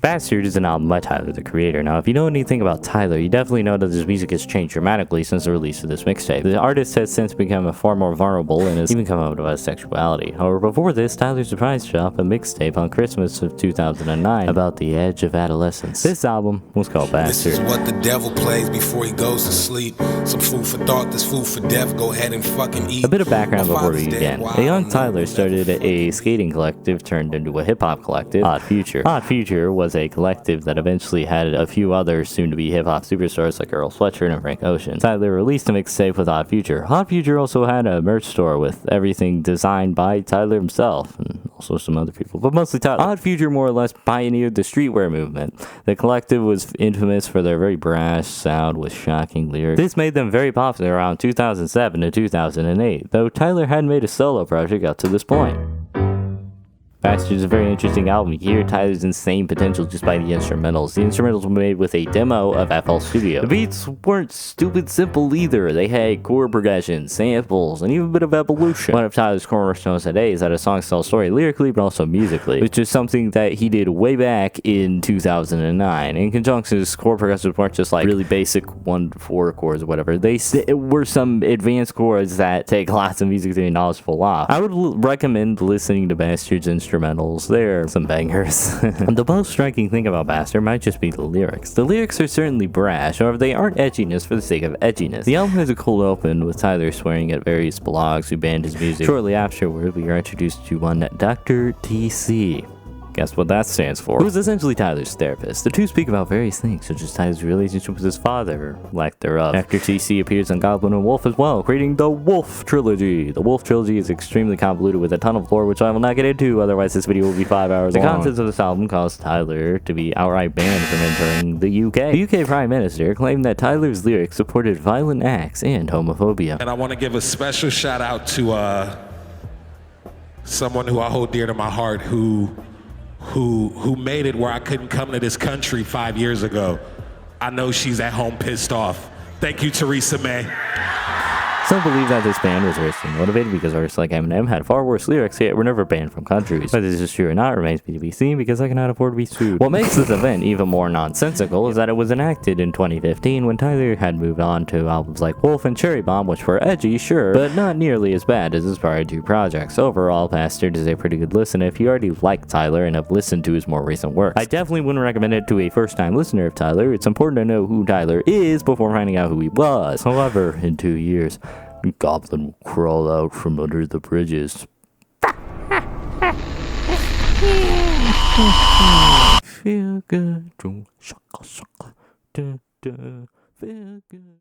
Bastard is an album by Tyler, the Creator. Now, if you know anything about Tyler, you definitely know that his music has changed dramatically since the release of this mixtape. The artist has since become far more vulnerable and has even come out about sexuality. However, before this, Tyler surprised dropped a mixtape on Christmas of 2009 about the edge of adolescence. This album was called Bastard. This is what the devil plays before he goes to sleep. Some food for thought, this food for death. Go ahead and fucking eat. A bit of background before we begin. A young Tyler started a skating collective turned into a hip-hop collective, Odd Future. Odd Future was a collective that eventually had a few other soon-to-be hip-hop superstars like Earl Sweatshirt and Frank Ocean. Tyler released a mixtape with Odd Future. Odd Future also had a merch store with everything designed by Tyler himself, and also some other people, but mostly Tyler. Odd Future more or less pioneered the streetwear movement. The collective was infamous for their very brash sound with shocking lyrics. This made them very popular around 2007 to 2008, though Tyler hadn't made a solo project up to this point. Bastard is a very interesting album. You can hear Tyler's insane potential just by the instrumentals. The instrumentals were made with a demo of FL Studio. The beats weren't stupid simple either. They had chord progression, samples, and even a bit of evolution. One of Tyler's cornerstones today is that a song tells a story lyrically but also musically, which is something that he did way back in 2009. In conjunction, his chord progressions weren't just like really basic 1-4 chords or whatever. They were some advanced chords that take lots of music to be knowledgeable off. I would recommend listening to Bastard's instrumentals. They're some bangers. The most striking thing about Bastard might just be the lyrics. The lyrics are certainly brash, however they aren't edginess for the sake of edginess. The album has a cold open with Tyler swearing at various blogs who banned his music. Shortly afterward, we are introduced to one Dr. TC. Guess what that stands for? It was essentially Tyler's therapist. The two speak about various things, such as Tyler's relationship with his father, or lack thereof. Dr. TC appears on Goblin and Wolf as well, creating the Wolf Trilogy. The Wolf Trilogy is extremely convoluted with a ton of lore, which I will not get into, otherwise this video will be 5 hours long. The contents of this album caused Tyler to be outright banned from entering the UK. The UK Prime Minister claimed that Tyler's lyrics supported violent acts and homophobia. And I want to give a special shout out to someone who I hold dear to my heart who made it where I couldn't come to this country 5 years ago. I know she's at home pissed off. Thank you, Theresa May. Some believe that this ban was racially motivated because artists like Eminem had far worse lyrics, yet were never banned from countries. Whether this is true or not remains to be seen because I cannot afford to be sued. What makes this event even more nonsensical is that it was enacted in 2015 when Tyler had moved on to albums like Wolf and Cherry Bomb, which were edgy, sure, but not nearly as bad as his prior two projects. Overall, Bastard is a pretty good listen if you already like Tyler and have listened to his more recent works. I definitely wouldn't recommend it to a first-time listener of Tyler. It's important to know who Tyler is before finding out who he was. However, in 2 years, Goblin will crawl out from under the bridges. Feel good, feel good.